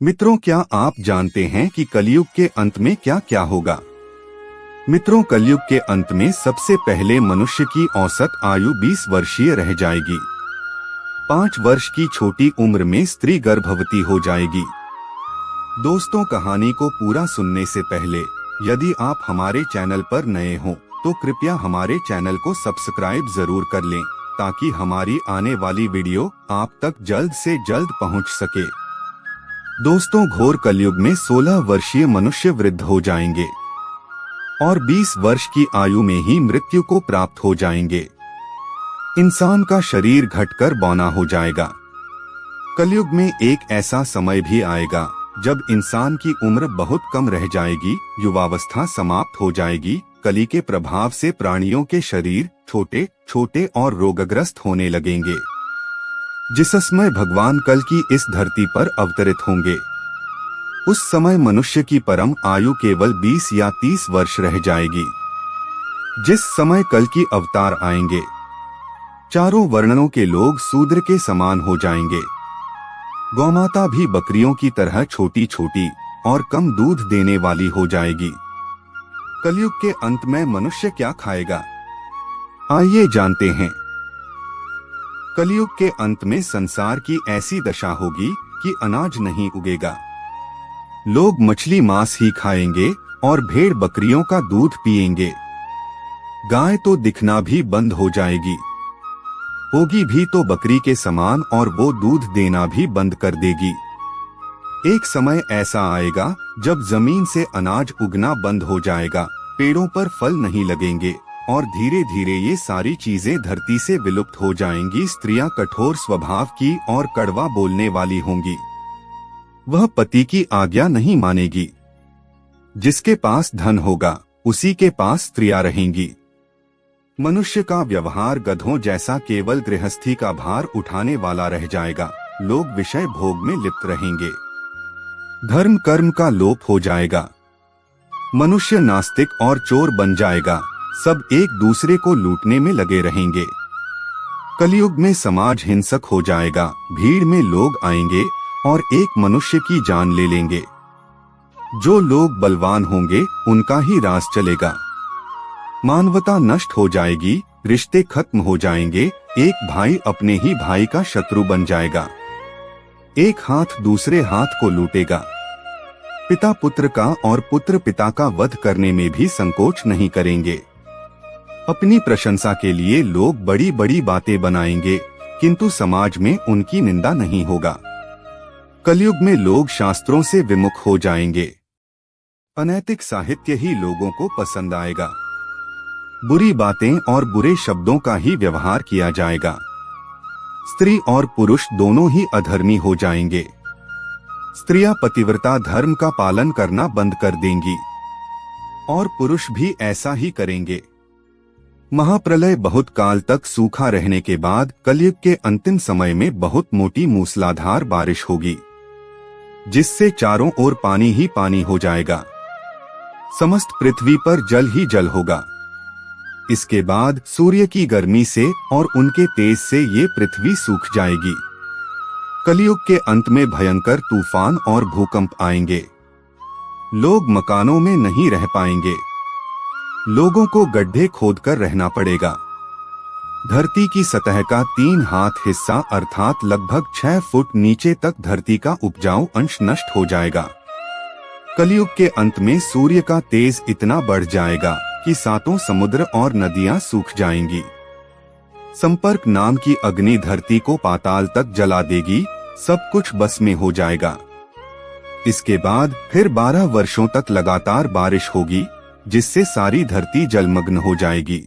मित्रों, क्या आप जानते हैं कि कलयुग के अंत में क्या क्या होगा? मित्रों, कलयुग के अंत में सबसे पहले मनुष्य की औसत आयु 20 वर्षीय रह जाएगी। 5 वर्ष की छोटी उम्र में स्त्री गर्भवती हो जाएगी। दोस्तों, कहानी को पूरा सुनने से पहले यदि आप हमारे चैनल पर नए हो तो कृपया हमारे चैनल को सब्सक्राइब जरूर कर लें ताकि हमारी आने वाली वीडियो आप तक जल्द से जल्द पहुंच सके। दोस्तों, घोर कलयुग में 16 वर्षीय मनुष्य वृद्ध हो जाएंगे और 20 वर्ष की आयु में ही मृत्यु को प्राप्त हो जाएंगे। इंसान का शरीर घटकर बौना हो जाएगा। कलयुग में एक ऐसा समय भी आएगा जब इंसान की उम्र बहुत कम रह जाएगी, युवावस्था समाप्त हो जाएगी। कली के प्रभाव से प्राणियों के शरीर छोटे छोटे और रोगग्रस्त होने लगेंगे। जिस समय भगवान कल की इस धरती पर अवतरित होंगे, उस समय मनुष्य की परम आयु केवल 20 या 30 वर्ष रह जाएगी। जिस समय कल की अवतार आएंगे, चारों वर्णों के लोग शूद्र के समान हो जाएंगे। गौमाता भी बकरियों की तरह छोटी छोटी और कम दूध देने वाली हो जाएगी। कलयुग के अंत में मनुष्य क्या खाएगा, आइए जानते हैं। कलयुग के अंत में संसार की ऐसी दशा होगी कि अनाज नहीं उगेगा। लोग मछली मांस ही खाएंगे और भेड़ बकरियों का दूध पिएंगे। गाय तो दिखना भी बंद हो जाएगी। होगी भी तो बकरी के समान और वो दूध देना भी बंद कर देगी। एक समय ऐसा आएगा जब जमीन से अनाज उगना बंद हो जाएगा, पेड़ों पर फल नहीं लगेंगे और धीरे धीरे ये सारी चीजें धरती से विलुप्त हो जाएंगी। स्त्रियां कठोर स्वभाव की और कड़वा बोलने वाली होंगी। वह पति की आज्ञा नहीं मानेगी। जिसके पास धन होगा उसी के पास स्त्रियां रहेंगी। मनुष्य का व्यवहार गधों जैसा केवल गृहस्थी का भार उठाने वाला रह जाएगा। लोग विषय भोग में लिप्त रहेंगे। धर्म कर्म का लोप हो जाएगा। मनुष्य नास्तिक और चोर बन जाएगा। सब एक दूसरे को लूटने में लगे रहेंगे। कलयुग में समाज हिंसक हो जाएगा। भीड़ में लोग आएंगे और एक मनुष्य की जान ले लेंगे। जो लोग बलवान होंगे उनका ही राज चलेगा। मानवता नष्ट हो जाएगी, रिश्ते खत्म हो जाएंगे। एक भाई अपने ही भाई का शत्रु बन जाएगा। एक हाथ दूसरे हाथ को लूटेगा। पिता पुत्र का और पुत्र पिता का वध करने में भी संकोच नहीं करेंगे। अपनी प्रशंसा के लिए लोग बड़ी बड़ी बातें बनाएंगे, किंतु समाज में उनकी निंदा नहीं होगा। कलयुग में लोग शास्त्रों से विमुख हो जाएंगे। अनैतिक साहित्य ही लोगों को पसंद आएगा। बुरी बातें और बुरे शब्दों का ही व्यवहार किया जाएगा। स्त्री और पुरुष दोनों ही अधर्मी हो जाएंगे। स्त्रियां पतिव्रता धर्म का पालन करना बंद कर देंगी और पुरुष भी ऐसा ही करेंगे। महाप्रलय बहुत काल तक सूखा रहने के बाद कलयुग के अंतिम समय में बहुत मोटी मूसलाधार बारिश होगी, जिससे चारों ओर पानी ही पानी हो जाएगा। समस्त पृथ्वी पर जल ही जल होगा। इसके बाद सूर्य की गर्मी से और उनके तेज से ये पृथ्वी सूख जाएगी। कलयुग के अंत में भयंकर तूफान और भूकंप आएंगे। लोग मकानों में नहीं रह पाएंगे। लोगों को गड्ढे खोदकर रहना पड़ेगा। धरती की सतह का 3 हाथ हिस्सा अर्थात लगभग 6 फुट नीचे तक धरती का उपजाऊ अंश नष्ट हो जाएगा। कलयुग के अंत में सूर्य का तेज इतना बढ़ जाएगा कि 7 समुद्र और नदियां सूख जाएंगी। संपर्क नाम की अग्नि धरती को पाताल तक जला देगी। सब कुछ बस में हो जाएगा। इसके बाद फिर 12 वर्षों तक लगातार बारिश होगी, जिससे सारी धरती जलमग्न हो जाएगी।